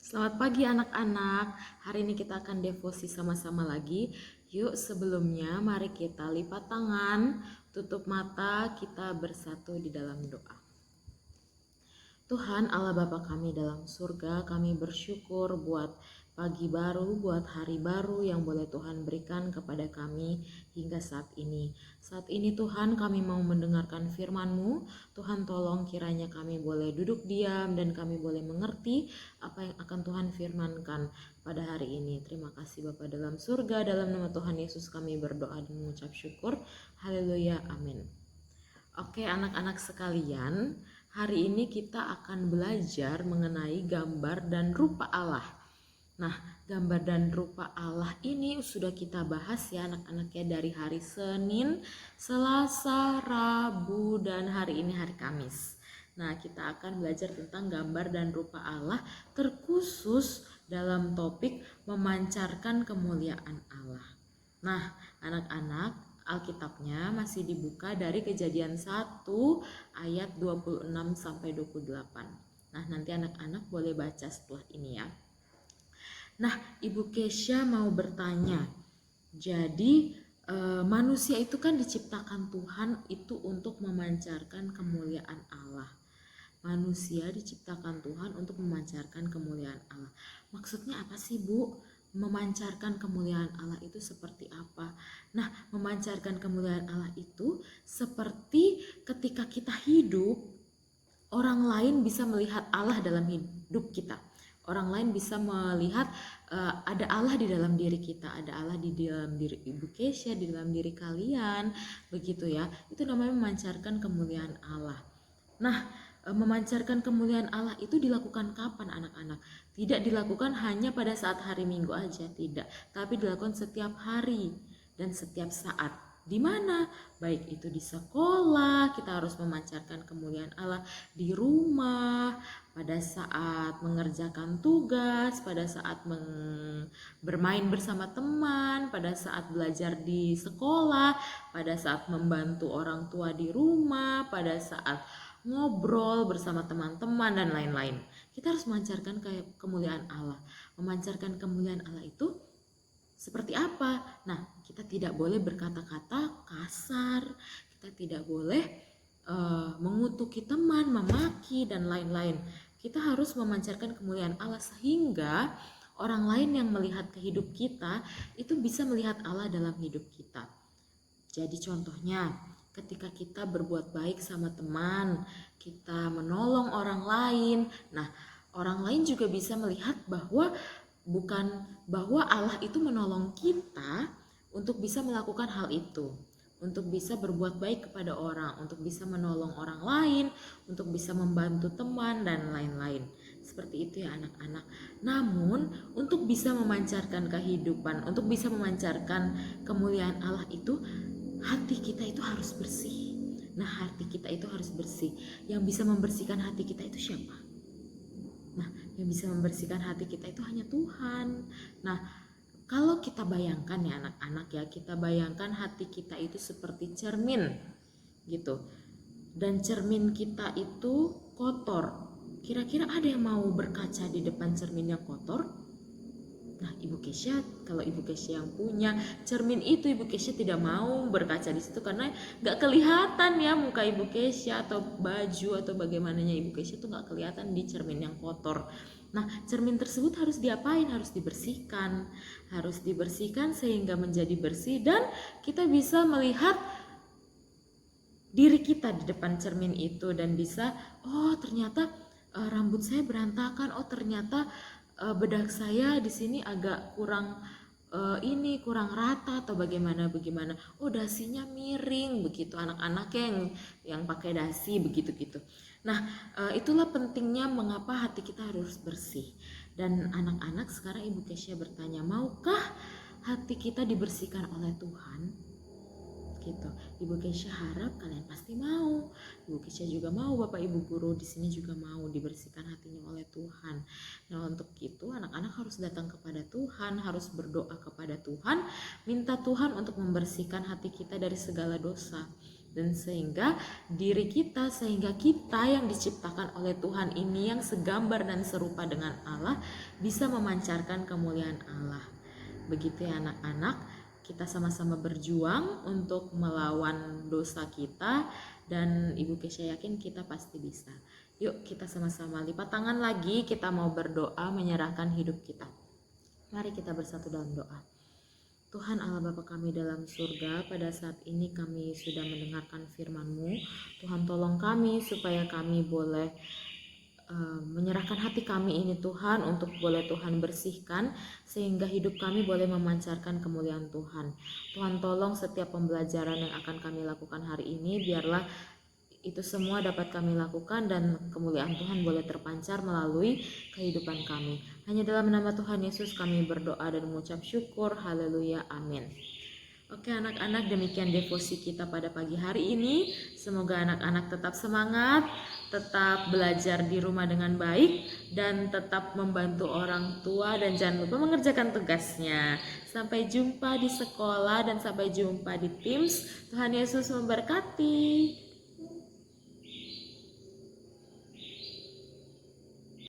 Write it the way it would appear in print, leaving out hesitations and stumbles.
Selamat pagi anak-anak. Hari ini kita akan devosi sama-sama lagi. Yuk sebelumnya mari kita lipat tangan, tutup mata, kita bersatu di dalam doa. Tuhan Allah Bapa kami dalam surga, kami bersyukur buat pagi baru, buat hari baru yang boleh Tuhan berikan kepada kami hingga saat ini. Saat ini Tuhan kami mau mendengarkan firman-Mu. Tuhan tolong kiranya kami boleh duduk diam dan kami boleh mengerti apa yang akan Tuhan firmankan pada hari ini. Terima kasih Bapa dalam surga, dalam nama Tuhan Yesus kami berdoa dan mengucap syukur. Haleluya, amin. Oke anak-anak sekalian, hari ini kita akan belajar mengenai gambar dan rupa Allah. Nah, gambar dan rupa Allah ini sudah kita bahas ya anak-anak ya, dari hari Senin, Selasa, Rabu, dan hari ini hari Kamis. Nah, kita akan belajar tentang gambar dan rupa Allah terkhusus dalam topik memancarkan kemuliaan Allah. Nah, anak-anak, Alkitabnya masih dibuka dari Kejadian 1 ayat 26 sampai 28. Nah, nanti anak-anak boleh baca setelah ini ya. Nah, Ibu Kesha mau bertanya. Jadi, manusia itu kan diciptakan Tuhan itu untuk memancarkan kemuliaan Allah. Manusia diciptakan Tuhan untuk memancarkan kemuliaan Allah. Maksudnya apa sih, Bu? Memancarkan kemuliaan Allah itu seperti apa? Nah, memancarkan kemuliaan Allah itu seperti ketika kita hidup, orang lain bisa melihat Allah dalam hidup kita. Orang lain bisa melihat ada Allah di dalam diri kita, ada Allah di dalam diri Ibu Kesha, di dalam diri kalian, begitu ya. Itu namanya memancarkan kemuliaan Allah. Nah, memancarkan kemuliaan Allah itu dilakukan kapan anak-anak? Tidak dilakukan hanya pada saat hari Minggu aja, tidak. Tapi dilakukan setiap hari dan setiap saat. Di mana? Baik itu di sekolah, kita harus memancarkan kemuliaan Allah. Di rumah, pada saat mengerjakan tugas, pada saat bermain bersama teman, pada saat belajar di sekolah, pada saat membantu orang tua di rumah, pada saat ngobrol bersama teman-teman dan lain-lain. Kita harus memancarkan kemuliaan Allah. Memancarkan kemuliaan Allah itu seperti apa? Nah, kita tidak boleh berkata-kata kasar, kita tidak boleh mengutuki teman, memaki dan lain-lain. Kita harus memancarkan kemuliaan Allah sehingga orang lain yang melihat kehidupan kita itu bisa melihat Allah dalam hidup kita. Jadi contohnya, ketika kita berbuat baik sama teman, kita menolong orang lain. Nah, orang lain juga bisa melihat bahwa Allah itu menolong kita untuk bisa melakukan hal itu, untuk bisa berbuat baik kepada orang, untuk bisa menolong orang lain, untuk bisa membantu teman dan lain-lain. Seperti itu ya anak-anak. Namun, untuk bisa memancarkan kehidupan, untuk bisa memancarkan kemuliaan Allah itu, hati kita itu harus bersih. Nah, hati kita itu harus bersih. Yang bisa membersihkan hati kita itu siapa? Nah, yang bisa membersihkan hati kita itu hanya Tuhan. Nah, kalau kita bayangkan ya anak-anak ya, kita bayangkan hati kita itu seperti cermin gitu. Dan cermin kita itu kotor. Kira-kira ada yang mau berkaca di depan cermin yang kotor? Nah, Ibu Kesha, kalau Ibu Kesha yang punya cermin itu, Ibu Kesha tidak mau berkaca di situ karena nggak kelihatan ya muka Ibu Kesha atau baju atau bagaimananya Ibu Kesha tuh nggak kelihatan di cermin yang kotor. Nah, cermin tersebut harus diapain? Harus dibersihkan sehingga menjadi bersih dan kita bisa melihat diri kita di depan cermin itu dan bisa, oh ternyata rambut saya berantakan, oh ternyata bedak saya di sini agak kurang kurang rata atau bagaimana. Oh dasinya miring begitu anak-anak yang pakai dasi begitu gitu. Nah, itulah pentingnya mengapa hati kita harus bersih. Dan anak-anak, sekarang Ibu Kesha bertanya, maukah hati kita dibersihkan oleh Tuhan? Gitu. Ibu Kesha harap kalian pasti mau. Ibu Kesha juga mau, Bapak Ibu guru di sini juga mau dibersihkan hatinya oleh Tuhan. Nah, untuk itu anak-anak harus datang kepada Tuhan, harus berdoa kepada Tuhan, minta Tuhan untuk membersihkan hati kita dari segala dosa. dan sehingga kita yang diciptakan oleh Tuhan ini yang segambar dan serupa dengan Allah bisa memancarkan kemuliaan Allah. Begitu ya anak-anak, kita sama-sama berjuang untuk melawan dosa kita, dan Ibu Kesha yakin kita pasti bisa. Yuk kita sama-sama lipat tangan lagi, kita mau berdoa menyerahkan hidup kita. Mari kita bersatu dalam doa. Tuhan Allah Bapa kami dalam surga, pada saat ini kami sudah mendengarkan firman-Mu. Tuhan tolong kami supaya kami boleh menyerahkan hati kami ini Tuhan, untuk boleh Tuhan bersihkan sehingga hidup kami boleh memancarkan kemuliaan Tuhan. Tuhan tolong setiap pembelajaran yang akan kami lakukan hari ini, biarlah itu semua dapat kami lakukan dan kemuliaan Tuhan boleh terpancar melalui kehidupan kami. Hanya dalam nama Tuhan Yesus kami berdoa dan mengucap syukur. Haleluya, amin. Oke anak-anak, demikian devosi kita pada pagi hari ini. Semoga anak-anak tetap semangat, tetap belajar di rumah dengan baik, dan tetap membantu orang tua, dan jangan lupa mengerjakan tugasnya. Sampai jumpa di sekolah dan sampai jumpa di Teams. Tuhan Yesus memberkati.